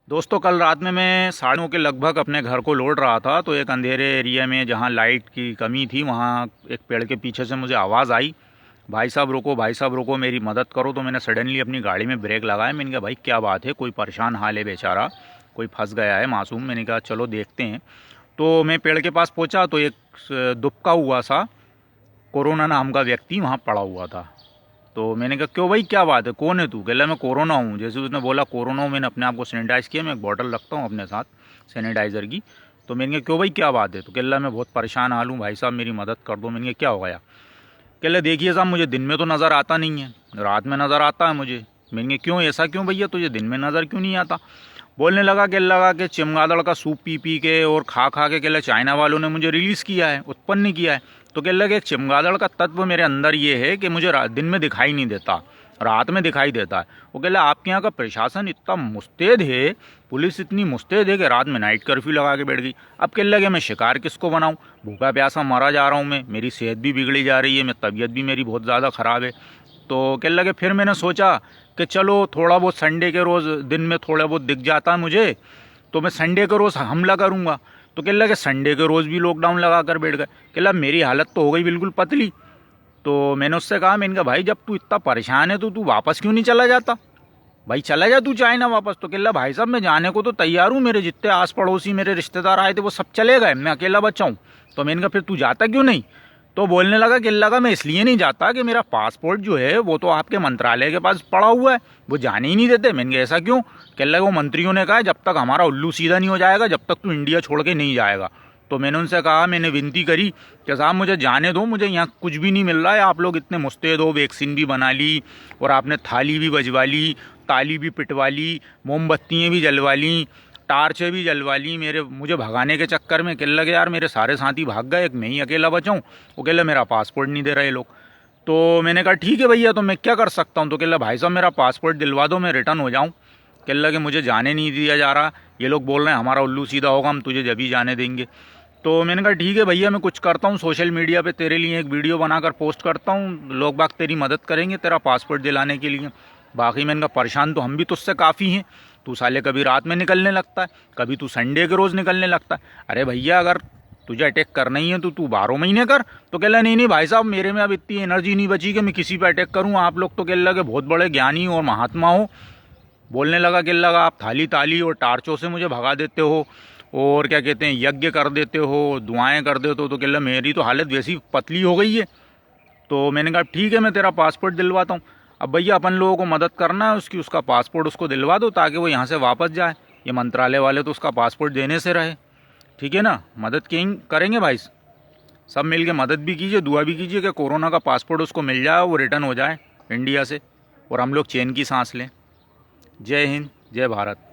दोस्तों, कल रात में मैं 9:30 के लगभग अपने घर को लौट रहा था तो एक अंधेरे एरिया में जहाँ लाइट की कमी थी वहाँ एक पेड़ के पीछे से मुझे आवाज़ आई, भाई साहब रोको, भाई साहब रोको, मेरी मदद करो। तो मैंने सडनली अपनी गाड़ी में ब्रेक लगाया। मैंने कहा भाई क्या बात है, कोई परेशान हाल है बेचारा, कोई फंस गया है मासूम। मैंने कहा चलो देखते हैं। तो मैं पेड़ के पास पहुँचा तो एक दुबका हुआ सा कोरोना नाम का व्यक्ति वहाँ पड़ा हुआ था। तो मैंने कहा क्यों भाई, क्या बात है, कौन है तू? कह रहा मैं कोरोना हूँ। जैसे उसने बोला कोरोना हूँ, मैंने अपने आप को सैनिटाइज़ किया। मैं एक बॉटल रखता हूँ अपने साथ सैनिटाइज़र की। तो मैंने कहा क्यों भाई क्या बात है? तो कह रहा मैं बहुत परेशान हाल हूँ भाई साहब, मेरी मदद कर दो। मैंने कहा क्या हो गया? कह रहा देखिए साहब, मुझे दिन में तो नज़र आता नहीं है, रात में नज़र आता है मुझे। मैंने कहा क्यों, ऐसा क्यों भैया, तुझे दिन में नज़र क्यों नहीं आता? बोलने लगा कि चमगादड़ का सूप पी पी के और खा खा के कहला चाइना वालों ने मुझे रिलीज़ किया है, उत्पन्न किया है। तो कह लगा एक चमगादड़ का तत्व मेरे अंदर ये है कि मुझे दिन में दिखाई नहीं देता, रात में दिखाई देता है। वो कह रहा आपके यहाँ का प्रशासन इतना मुस्तैद है, पुलिस इतनी मुस्तैद है कि रात में नाइट कर्फ्यू लगा के बैठ गई। अब कह लगे मैं शिकार किसको बनाऊँ, भूखा प्यासा मरा जा रहा हूँ मैं, मेरी सेहत भी बिगड़ी जा रही है, मैं तबीयत भी मेरी बहुत ज़्यादा ख़राब है। तो कह लगे फिर मैंने सोचा कि चलो थोड़ा बहुत संडे के रोज़ दिन में थोड़ा बहुत दिख जाता है मुझे, तो मैं संडे के रोज़ हमला करूँगा। तो कह लगे संडे के रोज़ भी लॉकडाउन लगा कर बैठ गए। कह लगा मेरी हालत तो हो गई बिल्कुल पतली। तो मैंने उससे कहा, मैंने कहा भाई जब तू इतना परेशान है तो तू वापस क्यों नहीं चला जाता, भाई चला जा तू चाइना वापस। तो कह रहा भाई साहब मैं जाने को तो तैयार हूँ, मेरे जितने आस पड़ोसी मेरे रिश्तेदार आए थे वो सब चले गए, मैं अकेला बचा हूँ। तो मैंने कहा फिर तू जाता क्यों नहीं? तो बोलने लगा कि लगा मैं इसलिए नहीं जाता कि मेरा पासपोर्ट जो है वो तो आपके मंत्रालय के पास पड़ा हुआ है, वो जाने ही नहीं देते। मैंने कहा ऐसा क्यों? कह लगा वो मंत्रियों ने कहा जब तक हमारा उल्लू सीधा नहीं हो जाएगा जब तक तू इंडिया छोड़ के नहीं जाएगा। तो मैंने उनसे कहा, मैंने विनती करी कि साहब मुझे जाने दो, मुझे यहाँ कुछ भी नहीं मिल रहा है, आप लोग इतने मुस्तैद हो, वैक्सीन भी बना ली और आपने थाली भी बजवा ली, ताली भी पिटवा ली, मोमबत्तियाँ भी जलवा ली, टार्चें भी जलवा ली, मेरे मुझे भगाने के चक्कर में। कह लगे यार मेरे सारे साथी भाग गए, एक मैं ही अकेला बचा हूँ। वो कह मेरा पासपोर्ट नहीं दे रहे लोग। तो मैंने कहा ठीक है भैया, तो मैं क्या कर सकता हूँ? तो कह भाई साहब मेरा पासपोर्ट दिलवा दो, मैं रिटर्न हो जाऊँ। कह लगे मुझे जाने नहीं दिया जा रहा, ये लोग बोल रहे हैं हमारा उल्लू सीधा होगा, हम तुझे जब ही जाने देंगे। तो मैंने कहा ठीक है भैया, मैं कुछ करता हूँ, सोशल मीडिया पे तेरे लिए एक वीडियो बनाकर पोस्ट करता हूँ, लोग बाग तेरी मदद करेंगे तेरा पासपोर्ट दिलाने के लिए। बाकी मैंने कहा परेशान तो हम भी तुझसे काफ़ी हैं, तू साले कभी रात में निकलने लगता है, कभी तू संडे के रोज़ निकलने लगता है। अरे भैया अगर तुझे अटैक करना ही है तो तू 12 महीने कर। तो कह रहा नहीं नहीं भाई साहब, मेरे में अब इतनी एनर्जी नहीं बची कि मैं किसी पे अटैक करूँ, आप लोग तो कह लगे बहुत बड़े ज्ञानी और महात्मा हो। बोलने लगा कि लगा आप थाली ताली और टार्चों से मुझे भगा देते हो और क्या कहते हैं यज्ञ कर देते हो, दुआएं कर देते हो। तो कह मेरी तो हालत वैसी पतली हो गई है। तो मैंने कहा ठीक है मैं तेरा पासपोर्ट दिलवाता हूँ। अब भैया अपन लोगों को मदद करना है उसकी, उसका पासपोर्ट उसको दिलवा दो ताकि वो यहाँ से वापस जाए। ये मंत्रालय वाले तो उसका पासपोर्ट देने से रहे, ठीक है ना? मदद करेंगे भाई, सब मिल के मदद भी कीजिए, दुआ भी कीजिए कि कोरोना का पासपोर्ट उसको मिल जाए, वो रिटर्न हो जाए इंडिया से और हम लोग चैन की सांस लें। जय हिंद, जय भारत।